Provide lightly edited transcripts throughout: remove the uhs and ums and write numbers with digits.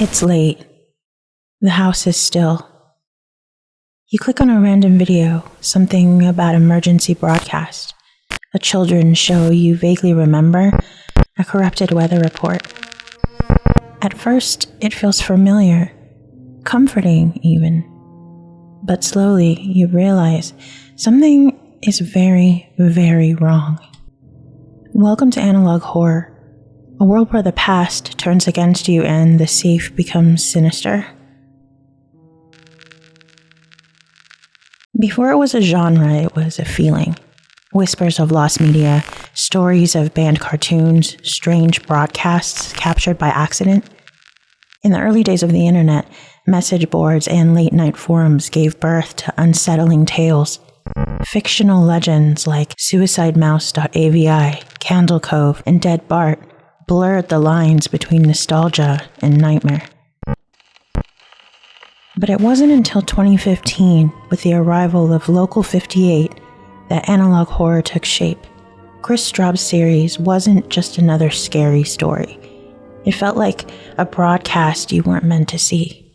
It's late. The house is still. You click on a random video, something about emergency broadcast, a children's show you vaguely remember, a corrupted weather report. At first, it feels familiar, comforting even. But slowly, you realize something is very, very wrong. Welcome to Analog Horror, a world where the past turns against you and the safe becomes sinister. Before it was a genre, it was a feeling. Whispers of lost media, stories of banned cartoons, strange broadcasts captured by accident. In the early days of the internet, message boards and late-night forums gave birth to unsettling tales. Fictional legends like suicidemouse.avi, Candle Cove, and Dead Bart blurred the lines between nostalgia and nightmare. But it wasn't until 2015, with the arrival of Local 58, that analog horror took shape. Chris Straub's series wasn't just another scary story. It felt like a broadcast you weren't meant to see.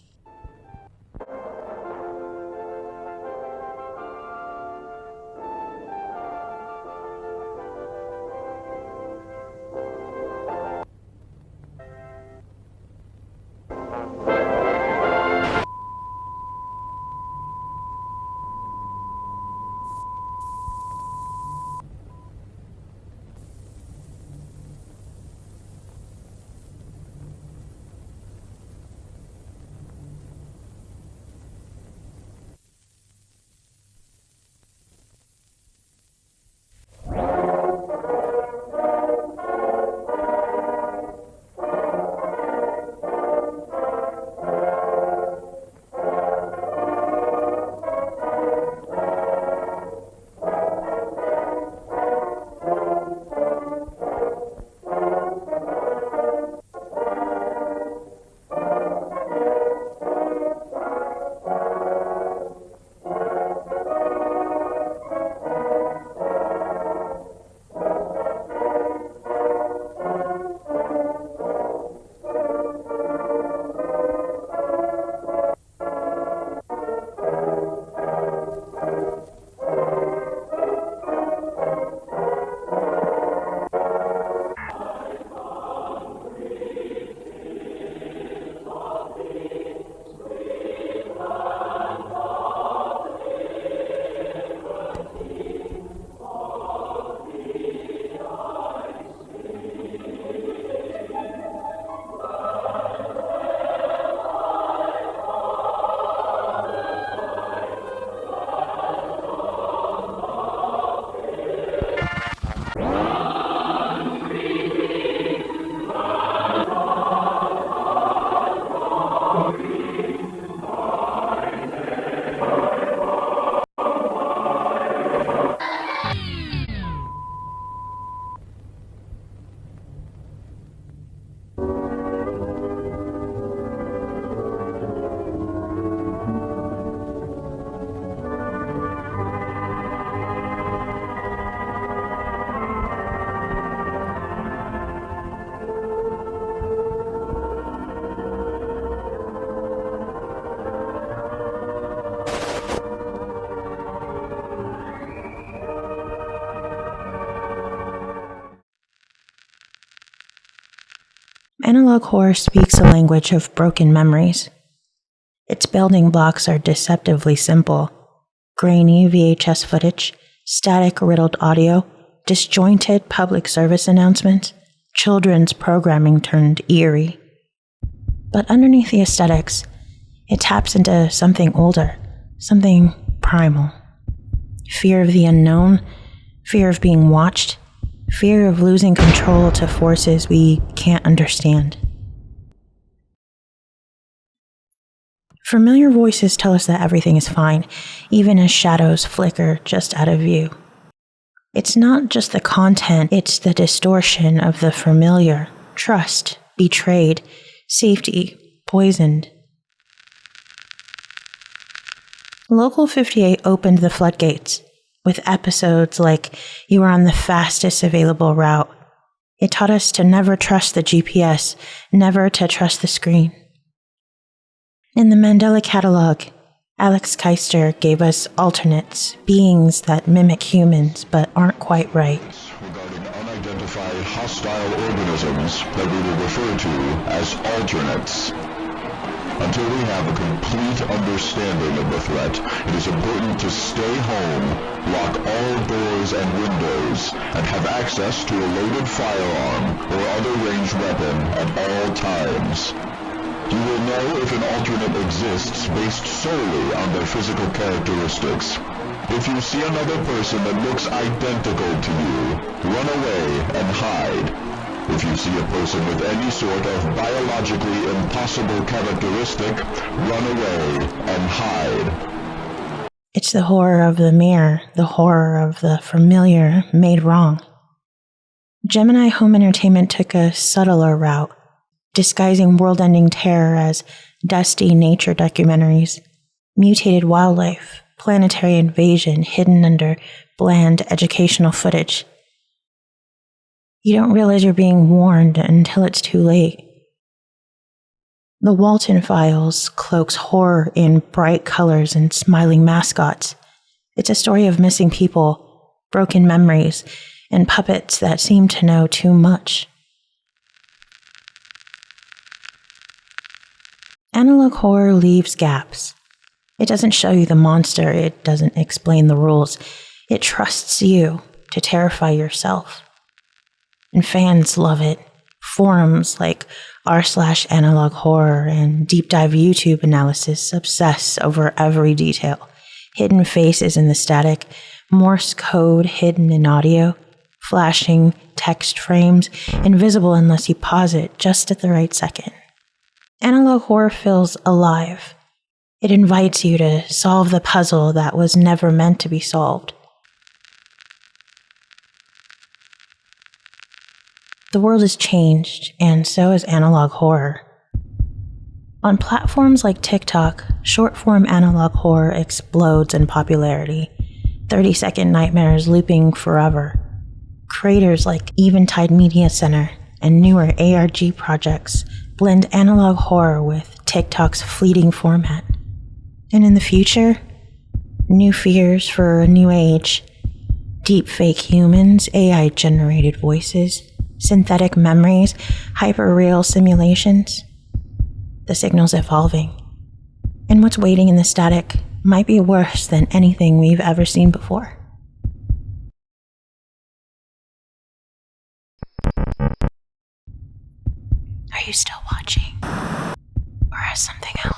Analog horror speaks a language of broken memories. Its building blocks are deceptively simple. Grainy VHS footage, static-riddled audio, disjointed public service announcements, children's programming turned eerie. But underneath the aesthetics, it taps into something older, something primal. Fear of the unknown, fear of being watched, fear of losing control to forces we can't understand. Familiar voices tell us that everything is fine, even as shadows flicker just out of view. It's not just the content, it's the distortion of the familiar. Trust, betrayed, safety, poisoned. Local 58 opened the floodgates, with episodes like You Were on the Fastest Available Route. It taught us to never trust the GPS, never to trust the screen. In the Mandela Catalog, Alex Keister gave us alternates, beings that mimic humans but aren't quite right. Regarding unidentified hostile organisms that we will refer to as alternates. Until we have a complete understanding of the threat, it is important to stay home, lock all doors and windows, and have access to a loaded firearm or other ranged weapon at all times. You will know if an alternate exists based solely on their physical characteristics. If you see another person that looks identical to you, run away and hide. If you see a person with any sort of biologically impossible characteristic, run away and hide. It's the horror of the mirror, the horror of the familiar made wrong. Gemini Home Entertainment took a subtler route, disguising world-ending terror as dusty nature documentaries, mutated wildlife, planetary invasion hidden under bland educational footage. You don't realize you're being warned until it's too late. The Walton Files cloaks horror in bright colors and smiling mascots. It's a story of missing people, broken memories, and puppets that seem to know too much. Analog horror leaves gaps. It doesn't show you the monster, it doesn't explain the rules. It trusts you to terrify yourself. And fans love it. Forums like r/analog horror and deep dive YouTube analysis obsess over every detail. Hidden faces in the static, Morse code hidden in audio, flashing text frames, invisible unless you pause it just at the right second. Analog horror feels alive. It invites you to solve the puzzle that was never meant to be solved. The world has changed, and so has analog horror. On platforms like TikTok, short-form analog horror explodes in popularity, 30-second nightmares looping forever. Creators like Eventide Media Center and newer ARG projects blend analog horror with TikTok's fleeting format. And in the future, new fears for a new age, deep-fake humans, AI-generated voices, synthetic memories, hyper-real simulations. The signal's evolving. And what's waiting in the static might be worse than anything we've ever seen before. Are you still watching? Or has something else